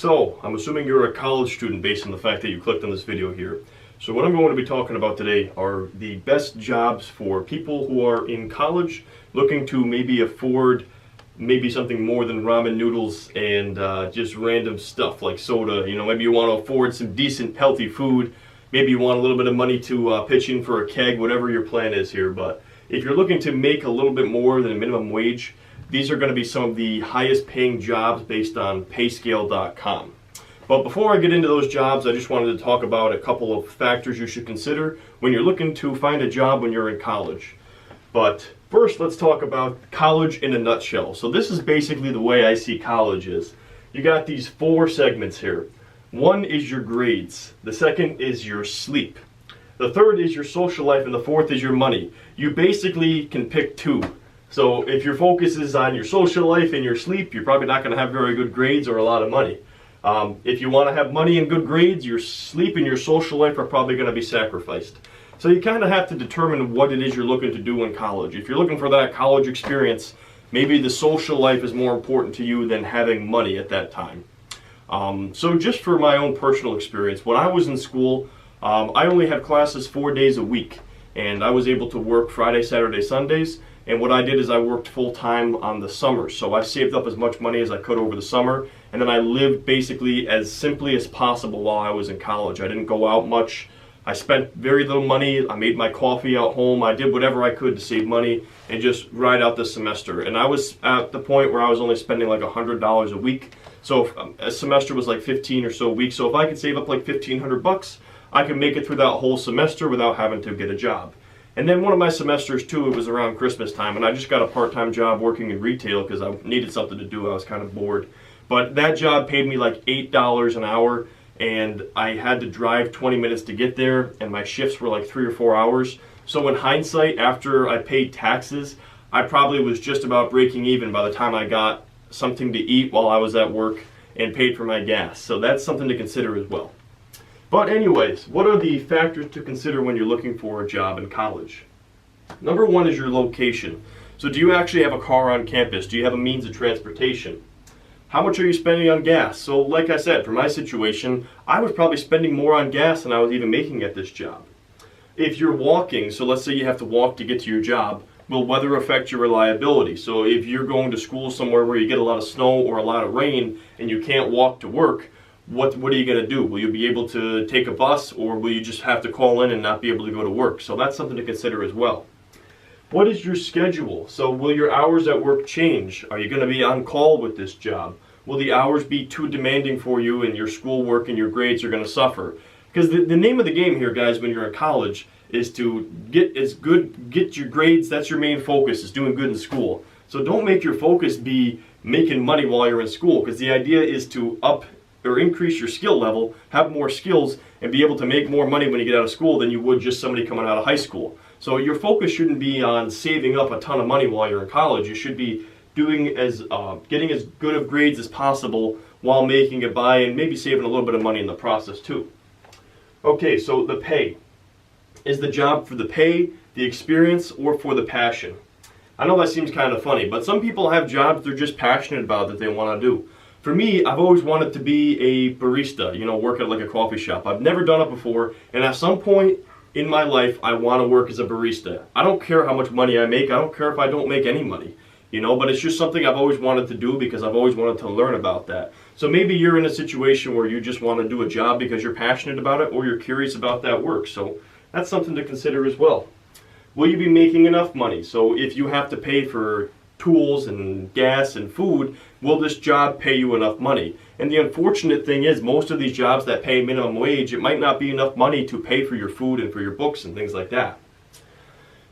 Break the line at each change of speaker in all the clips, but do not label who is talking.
So, I'm assuming you're a college student based on the fact that you clicked on this video here. So what I'm going to be talking about today are the best jobs for people who are in college looking to maybe afford maybe something more than ramen noodles and just random stuff like soda. You know, maybe you want to afford some decent healthy food. Maybe you want a little bit of money to pitch in for a keg, whatever your plan is here. But if you're looking to make a little bit more than a minimum wage, these are going to be some of the highest paying jobs based on payscale.com. But before I get into those jobs, I just wanted to talk about a couple of factors you should consider when you're looking to find a job when you're in college. But first, let's talk about college in a nutshell. So this is basically the way I see college is. You got these four segments here. One is your grades. The second is your sleep. The third is your social life, and the fourth is your money. You basically can pick two. So if your focus is on your social life and your sleep, you're probably not going to have very good grades or a lot of money. If you want to have money and good grades, your sleep and your social life are probably going to be sacrificed. So you kind of have to determine what it is you're looking to do in college. If you're looking for that college experience, maybe the social life is more important to you than having money at that time. So just for my own personal experience, when I was in school, I only had classes 4 days a week, and I was able to work Friday, Saturday, Sundays. And what I did is I worked full-time on the summer. So I saved up as much money as I could over the summer, and then I lived basically as simply as possible while I was in college. I didn't go out much. I spent very little money. I made my coffee at home. I did whatever I could to save money and just ride out the semester. And I was at the point where I was only spending like $100 a week. So if a semester was like 15 or so weeks. So if I could save up like $1,500, I could make it through that whole semester without having to get a job. And then one of my semesters too, it was around Christmas time, and I just got a part-time job working in retail because I needed something to do. I was kind of bored. But that job paid me like $8 an hour, and I had to drive 20 minutes to get there, and my shifts were like 3 or 4 hours. So in hindsight, after I paid taxes, I probably was just about breaking even by the time I got something to eat while I was at work and paid for my gas. So that's something to consider as well. But anyways, what are the factors to consider when you're looking for a job in college? Number one is your location. So do you actually have a car on campus? Do you have a means of transportation? How much are you spending on gas? So like I said, for my situation, I was probably spending more on gas than I was even making at this job. If you're walking, so let's say you have to walk to get to your job, will weather affect your reliability? So if you're going to school somewhere where you get a lot of snow or a lot of rain and you can't walk to work, what are you going to do? Will you be able to take a bus, or will you just have to call in and not be able to go to work? So that's something to consider as well. What is your schedule? So will your hours at work change? Are you going to be on call with this job? Will the hours be too demanding for you, and your schoolwork and your grades are going to suffer? Because the name of the game here, guys, when you're in college is to get your grades. That's your main focus, is doing good in school. So don't make your focus be making money while you're in school, because the idea is to increase your skill level, have more skills, and be able to make more money when you get out of school than you would just somebody coming out of high school. So your focus shouldn't be on saving up a ton of money while you're in college. You should be getting as good of grades as possible while making it by, and maybe saving a little bit of money in the process too. Okay, so the pay. Is the job for the pay, the experience, or for the passion? I know that seems kind of funny, but some people have jobs they're just passionate about that they want to do. For me, I've always wanted to be a barista, work at like a coffee shop. I've never done it before, and at some point in my life, I want to work as a barista. I don't care how much money I make. I don't care if I don't make any money, but it's just something I've always wanted to do because I've always wanted to learn about that. So maybe you're in a situation where you just want to do a job because you're passionate about it, or you're curious about that work. So that's something to consider as well. Will you be making enough money? So if you have to pay for tools and gas and food, will this job pay you enough money? And the unfortunate thing is, most of these jobs that pay minimum wage, it might not be enough money to pay for your food and for your books and things like that.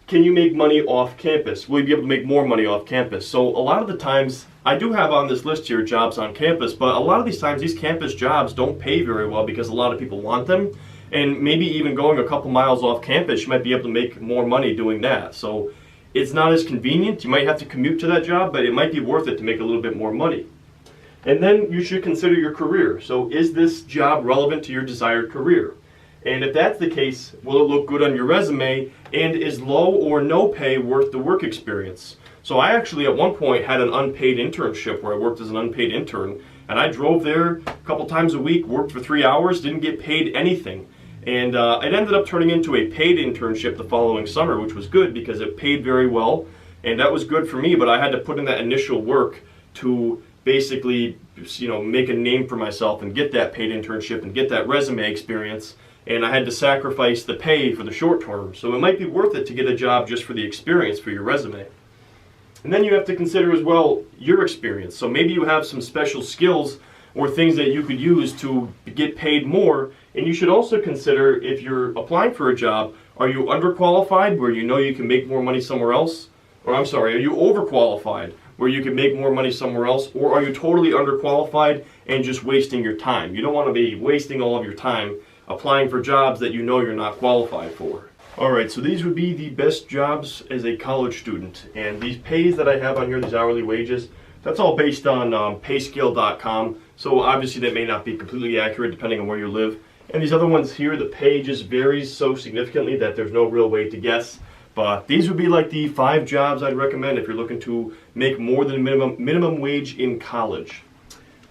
Can you make money off campus? Will you be able to make more money off campus? So a lot of the times, I do have on this list here jobs on campus, but a lot of these times these campus jobs don't pay very well because a lot of people want them. And maybe even going a couple miles off campus, you might be able to make more money doing that. So it's not as convenient. You might have to commute to that job, but it might be worth it to make a little bit more money. And then you should consider your career. So is this job relevant to your desired career? And if that's the case, will it look good on your resume? And is low or no pay worth the work experience? So I actually at one point had an unpaid internship where I worked as an unpaid intern, And I drove there a couple times a week, worked for 3 hours, didn't get paid anything. And it ended up turning into a paid internship the following summer, which was good because it paid very well. And that was good for me, but I had to put in that initial work to basically, make a name for myself and get that paid internship and get that resume experience. And I had to sacrifice the pay for the short term. So it might be worth it to get a job just for the experience for your resume. And then you have to consider as well your experience. So maybe you have some special skills or things that you could use to get paid more. And you should also consider, if you're applying for a job, are you underqualified where you can make more money somewhere else? Or I'm sorry, are you overqualified where you can make more money somewhere else? Or are you totally underqualified and just wasting your time? You don't want to be wasting all of your time applying for jobs that you're not qualified for. Alright, so these would be the best jobs as a college student. And these pays that I have on here, these hourly wages, that's all based on payscale.com. So obviously that may not be completely accurate depending on where you live. And these other ones here, the pay just varies so significantly that there's no real way to guess. But these would be like the 5 jobs I'd recommend if you're looking to make more than minimum wage in college.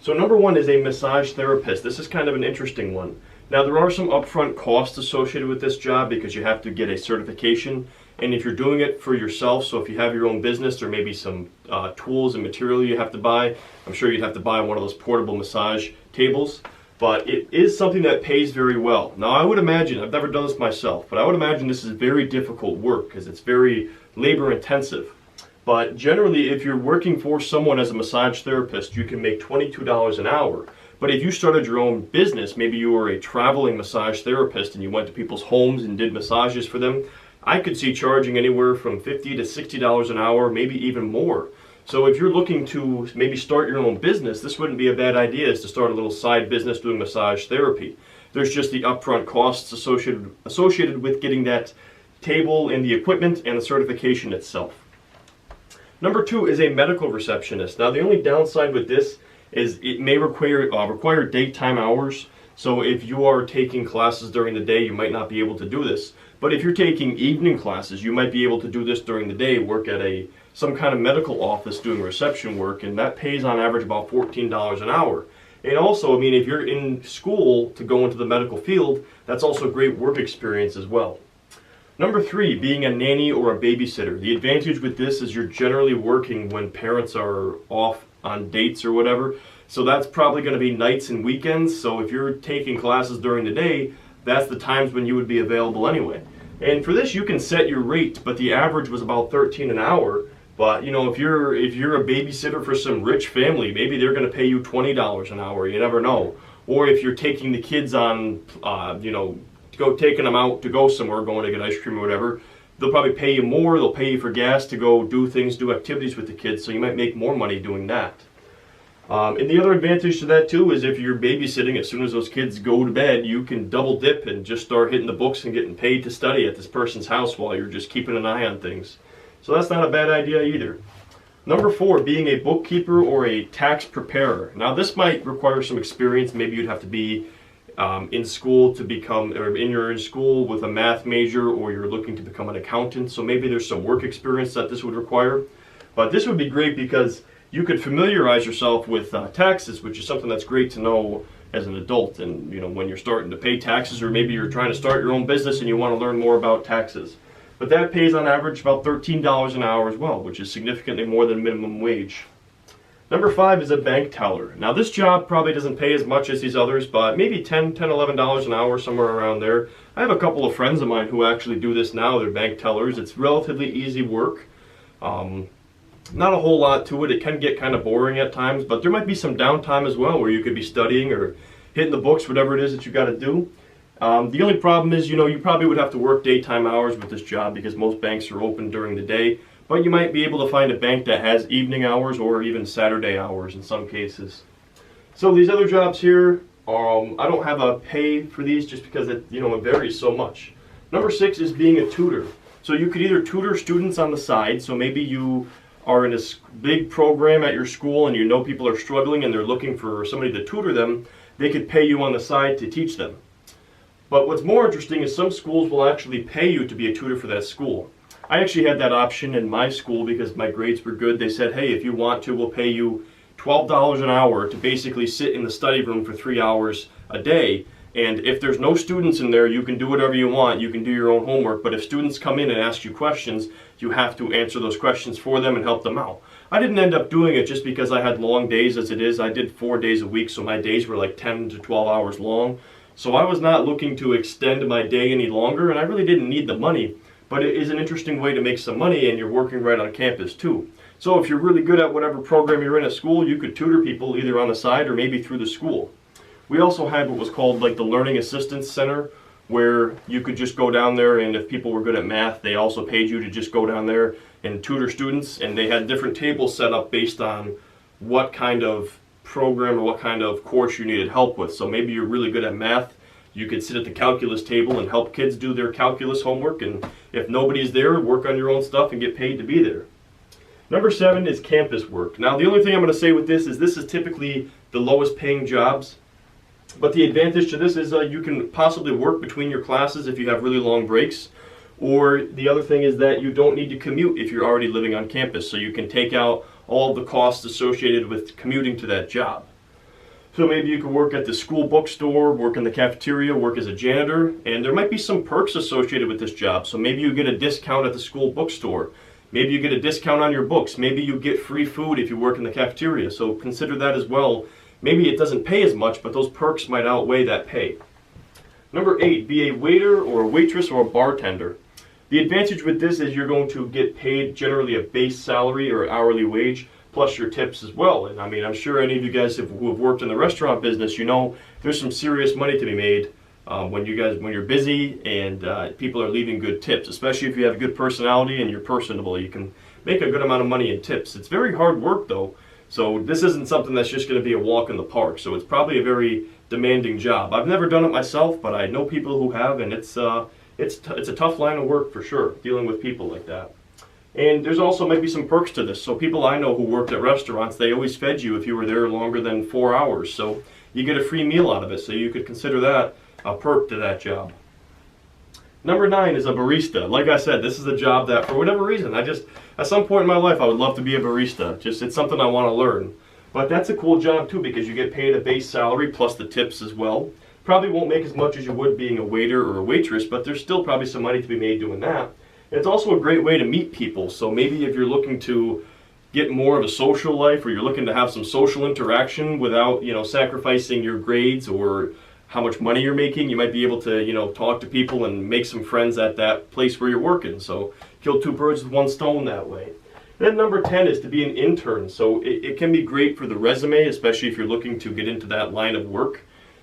So number 1 is a massage therapist. This is kind of an interesting one. Now there are some upfront costs associated with this job because you have to get a certification, and if you're doing it for yourself, so if you have your own business, there may be some tools and material you have to buy. I'm sure you'd have to buy one of those portable massage tables, but it is something that pays very well. Now I would imagine, I've never done this myself, but I would imagine this is very difficult work because it's very labor intensive. But generally, if you're working for someone as a massage therapist, you can make $22 an hour. But if you started your own business, maybe you were a traveling massage therapist and you went to people's homes and did massages for them, I could see charging anywhere from $50 to $60 an hour, maybe even more. So if you're looking to maybe start your own business, this wouldn't be a bad idea, is to start a little side business doing massage therapy. There's just the upfront costs associated with getting that table and the equipment and the certification itself. Number 2 is a medical receptionist. Now the only downside with this is it may require daytime hours. So if you are taking classes during the day, you might not be able to do this. But if you're taking evening classes, you might be able to do this during the day, work at some kind of medical office doing reception work, and that pays on average about $14 an hour. And also, if you're in school to go into the medical field, that's also great work experience as well. Number 3, being a nanny or a babysitter. The advantage with this is you're generally working when parents are off on dates or whatever. So that's probably going to be nights and weekends. So if you're taking classes during the day, that's the times when you would be available anyway. And for this, you can set your rate, but the average was about $13 an hour. But if you're a babysitter for some rich family, maybe they're going to pay you $20 an hour. You never know. Or if you're taking the kids on, taking them out to go somewhere, going to get ice cream or whatever, they'll probably pay you more. They'll pay you for gas to go do activities with the kids, so you might make more money doing that. And the other advantage to that too is if you're babysitting, as soon as those kids go to bed, you can double dip and just start hitting the books and getting paid to study at this person's house while you're just keeping an eye on things. So that's not a bad idea either. Number 4, being a bookkeeper or a tax preparer. Now this might require some experience. Maybe you'd have to be in school to become, or you're in school with a math major, or you're looking to become an accountant. So maybe there's some work experience that this would require. But this would be great because you could familiarize yourself with taxes, which is something that's great to know as an adult. And when you're starting to pay taxes, or maybe you're trying to start your own business and you want to learn more about taxes. But that pays on average about $13 an hour as well, which is significantly more than minimum wage. Number 5 is a bank teller. Now this job probably doesn't pay as much as these others, but maybe $11 an hour, somewhere around there. I have a couple of friends of mine who actually do this now. They're bank tellers. It's relatively easy work. Not a whole lot to it. It can get kind of boring at times, but there might be some downtime as well where you could be studying or hitting the books, whatever it is that you got to do. The only problem is, you probably would have to work daytime hours with this job because most banks are open during the day. But you might be able to find a bank that has evening hours or even Saturday hours in some cases. So these other jobs here, I don't have a pay for these just because it varies so much. Number 6 is being a tutor. So you could either tutor students on the side. So maybe you are in a big program at your school and people are struggling and they're looking for somebody to tutor them. They could pay you on the side to teach them. But what's more interesting is some schools will actually pay you to be a tutor for that school. I actually had that option in my school because my grades were good. They said, hey, if you want to, we'll pay you $12 an hour to basically sit in the study room for 3 hours a day. And if there's no students in there, you can do whatever you want. You can do your own homework. But if students come in and ask you questions, you have to answer those questions for them and help them out. I didn't end up doing it just because I had long days as it is. I did 4 days a week, so my days were like 10 to 12 hours long. So I was not looking to extend my day any longer, and I really didn't need the money. But it is an interesting way to make some money, and you're working right on campus too. So if you're really good at whatever program you're in at school, you could tutor people either on the side or maybe through the school. We also had what was called like the Learning Assistance Center, where you could just go down there, and if people were good at math, they also paid you to just go down there and tutor students, and they had different tables set up based on what kind of program or what kind of course you needed help with. So maybe you're really good at math, you could sit at the calculus table and help kids do their calculus homework, and if nobody's there, work on your own stuff and get paid to be there. Number 7 is campus work. Now the only thing I'm going to say with this is typically the lowest paying jobs. But the advantage to this is you can possibly work between your classes if you have really long breaks. Or the other thing is that you don't need to commute if you're already living on campus. So you can take out all the costs associated with commuting to that job. So maybe you could work at the school bookstore, work in the cafeteria, work as a janitor. And there might be some perks associated with this job. So maybe you get a discount at the school bookstore. Maybe you get a discount on your books. Maybe you get free food if you work in the cafeteria. So consider that as well. Maybe it doesn't pay as much, but those perks might outweigh that pay. Number 8, be a waiter or a waitress or a bartender. The advantage with this is you're going to get paid generally a base salary or hourly wage plus your tips as well. And I mean, I'm sure any of you guys who have worked in the restaurant business, you know there's some serious money to be made when you're busy and people are leaving good tips, especially if you have a good personality and you're personable. You can make a good amount of money in tips. It's very hard work though. So this isn't something that's just going to be a walk in the park. So it's probably a very demanding job. I've never done it myself, but I know people who have, and it's a tough line of work for sure, dealing with people like that. And there's also might be some perks to this. So people I know who worked at restaurants, they always fed you if you were there longer than 4 hours. So you get a free meal out of it. So you could consider that a perk to that job. Number 9 is a barista. Like I said, this is a job that for whatever reason, at some point in my life, I would love to be a barista. It's something I want to learn. But that's a cool job too because you get paid a base salary plus the tips as well. Probably won't make as much as you would being a waiter or a waitress, but there's still probably some money to be made doing that. And it's also a great way to meet people. So maybe if you're looking to get more of a social life or you're looking to have some social interaction without, sacrificing your grades or how much money you're making, you might be able to, talk to people and make some friends at that place where you're working. So kill 2 birds with 1 stone that way. Then number 10 is to be an intern. So it can be great for the resume, especially if you're looking to get into that line of work.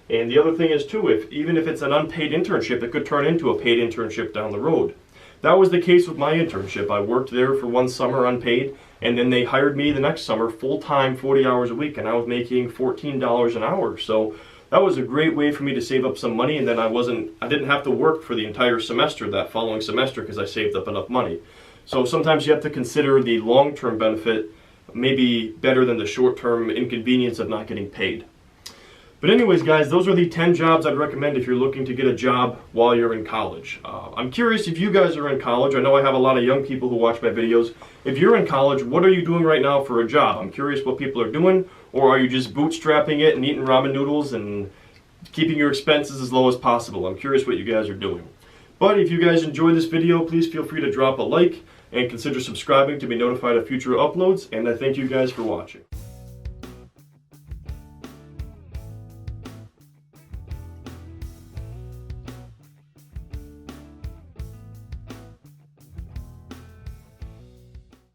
And the other thing is too, even if it's an unpaid internship, it could turn into a paid internship down the road. That was the case with my internship. I worked there for 1 summer unpaid, and then they hired me the next summer full-time, 40 hours a week, and I was making $14 an hour. So that was a great way for me to save up some money, and then I didn't have to work for the entire semester that following semester because I saved up enough money. So sometimes you have to consider the long-term benefit maybe better than the short-term inconvenience of not getting paid. But anyways, guys, those are the 10 jobs I'd recommend if you're looking to get a job while you're in college. I'm curious if you guys are in college. I know I have a lot of young people who watch my videos. If you're in college, what are you doing right now for a job? I'm curious what people are doing, or are you just bootstrapping it and eating ramen noodles and keeping your expenses as low as possible? I'm curious what you guys are doing. But if you guys enjoyed this video, please feel free to drop a like and consider subscribing to be notified of future uploads, and I thank you guys for watching.